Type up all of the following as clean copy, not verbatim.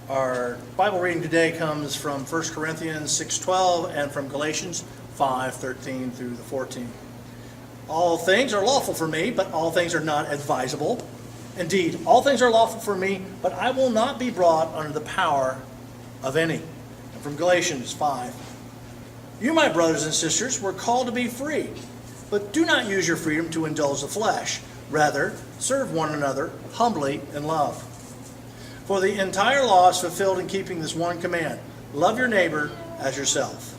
Our Bible reading today comes from 1 Corinthians 6:12 and from Galatians 5:13 through the 14. All things are lawful for me, but all things are not advisable. Indeed, all things are lawful for me, but I will not be brought under the power of any. And from Galatians 5. You, my brothers and sisters, were called to be free, but do not use your freedom to indulge the flesh. Rather, serve one another humbly in love. For the entire law is fulfilled in keeping this one command: love your neighbor as yourself.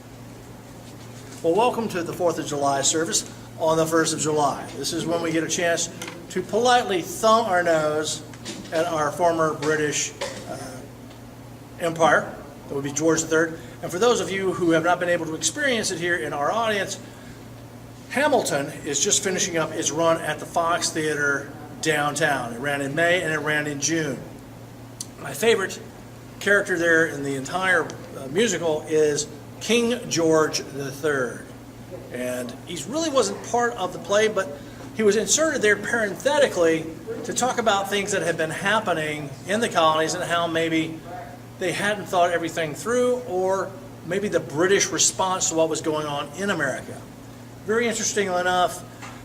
Well, welcome to the 4th of July service on the 1st of July. This is when we get a chance to politely thumb our nose at our former British Empire. That would be George III. And for those of you who have not been able to experience it here in our audience, Hamilton is just finishing up its run at the Fox Theater downtown. It ran in May and it ran in June. My favorite character there in the entire musical is King George III. And he really wasn't part of the play, but he was inserted there parenthetically to talk about things that had been happening in the colonies and how maybe they hadn't thought everything through, or maybe the British response to what was going on in America. Very interestingly enough,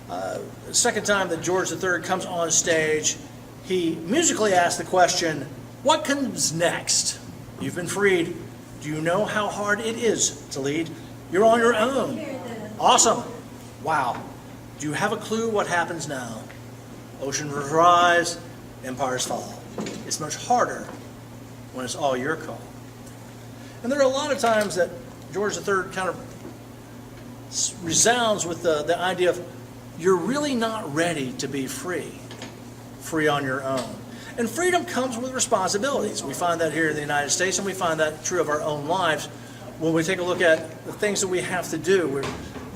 the second time that George III comes on stage, he musically asks the question, what comes next? You've been freed. Do you know how hard it is to lead? You're on your own. Awesome. Wow. Do you have a clue what happens now? Oceans rise, empires fall. It's much harder when it's all your call. And there are a lot of times that George III kind of resounds with the idea of you're really not ready to be free on your own. And freedom comes with responsibilities. We find that here in the United States, and we find that true of our own lives when we take a look at the things that we have to do.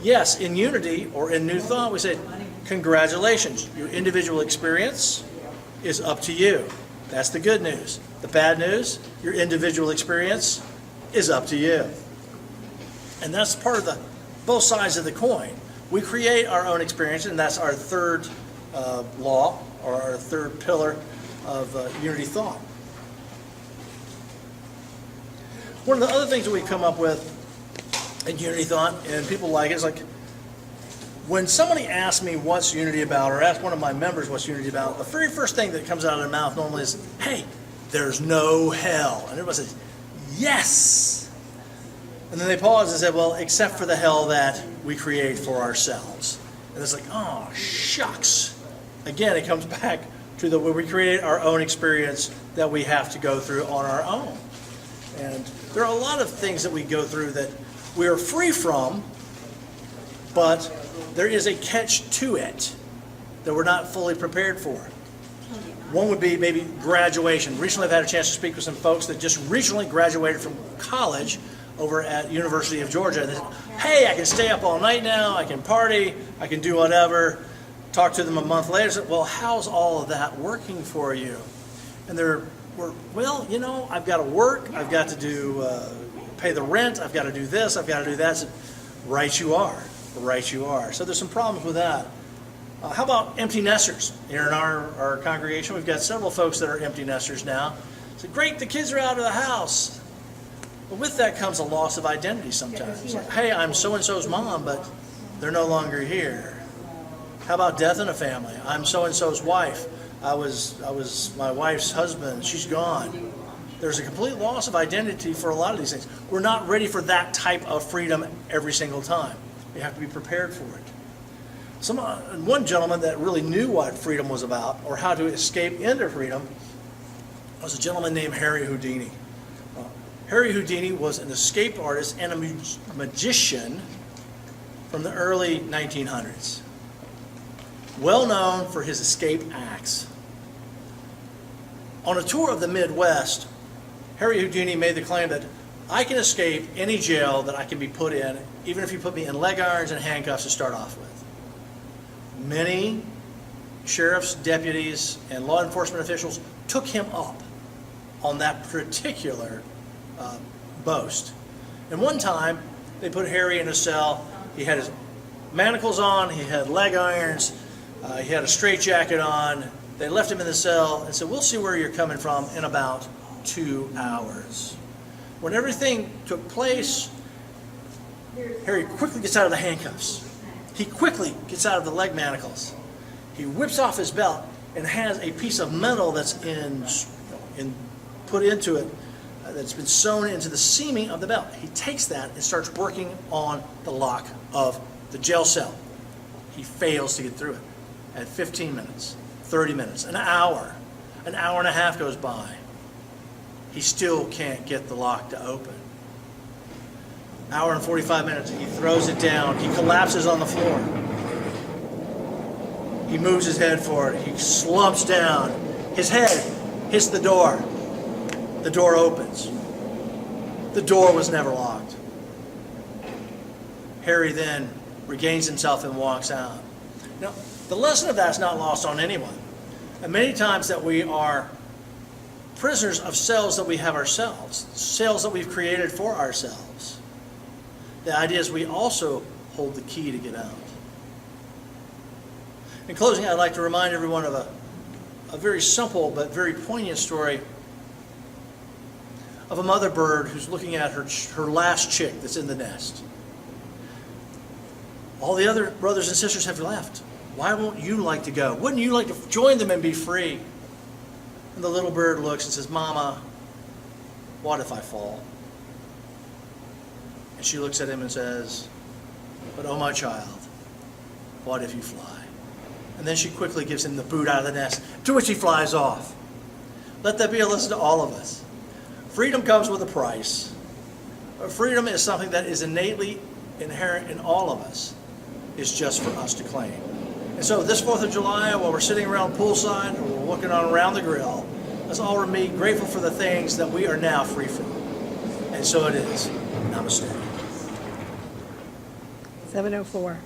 Yes, in Unity or in New Thought, we say, congratulations, your individual experience is up to you. That's the good news. The bad news, your individual experience is up to you. And that's part of both sides of the coin. We create our own experience, and that's our third law, or our third pillar of Unity Thought. One of the other things that we come up with in Unity Thought, and people like it, is like, when somebody asks me what's Unity about, or asks one of my members what's Unity about, the very first thing that comes out of their mouth normally is, hey, there's no hell. And everybody says, yes! And then they pause and say, well, except for the hell that we create for ourselves. And it's like, oh, shucks. Again, it comes back to where we create our own experience that we have to go through on our own. And there are a lot of things that we go through that we are free from, but there is a catch to it that we're not fully prepared for. One would be maybe graduation. Recently I've had a chance to speak with some folks that just recently graduated from college over at University of Georgia. And they said, hey, I can stay up all night now, I can party, I can do whatever. Talk to them a month later, said, well, how's all of that working for you? And well, you know, I've got to work, I've got to pay the rent, I've got to do this, I've got to do that. Said, right you are. Right you are. So there's some problems with that. How about empty nesters? Here in our congregation, we've got several folks that are empty nesters now. So great, the kids are out of the house. But with that comes a loss of identity sometimes. It's like, hey, I'm so-and-so's mom, but they're no longer here. How about death in a family? I'm so-and-so's wife. I was my wife's husband. She's gone. There's a complete loss of identity for a lot of these things. We're not ready for that type of freedom every single time. You have to be prepared for it. One gentleman that really knew what freedom was about, or how to escape into freedom, was a gentleman named Harry Houdini. Harry Houdini was an escape artist and a magician from the early 1900s. Well known for his escape acts. On a tour of the Midwest, Harry Houdini made the claim that I can escape any jail that I can be put in, even if you put me in leg irons and handcuffs to start off with. Many sheriffs, deputies, and law enforcement officials took him up on that particular boast. And one time, they put Harry in a cell. He had his manacles on, he had leg irons, he had a straitjacket on. They left him in the cell and said, we'll see where you're coming from in about 2 hours. When everything took place, Harry quickly gets out of the handcuffs. He quickly gets out of the leg manacles. He whips off his belt and has a piece of metal that's put into it, that's been sewn into the seaming of the belt. He takes that and starts working on the lock of the jail cell. He fails to get through it. At 15 minutes, 30 minutes, an hour and a half goes by. He still can't get the lock to open. Hour and 45 minutes, he throws it down. He collapses on the floor. He moves his head forward. He slumps down. His head hits the door. The door opens. The door was never locked. Harry then regains himself and walks out. Now, the lesson of that is not lost on anyone. And many times that we are prisoners of cells that we have ourselves, cells that we've created for ourselves. The idea is we also hold the key to get out. In closing, I'd like to remind everyone of a very simple but very poignant story of a mother bird who's looking at her last chick that's in the nest. All the other brothers and sisters have left. Why won't you like to go? Wouldn't you like to join them and be free? And the little bird looks and says, Mama, what if I fall? And she looks at him and says, but oh my child, what if you fly? And then she quickly gives him the boot out of the nest, to which he flies off. Let that be a lesson to all of us. Freedom comes with a price. Freedom is something that is innately inherent in all of us. It's just for us to claim. And so this 4th of July, while we're sitting around poolside or we're looking on around the grill, let's all remain grateful for the things that we are now free from. And so it is. Namaste. 7:04.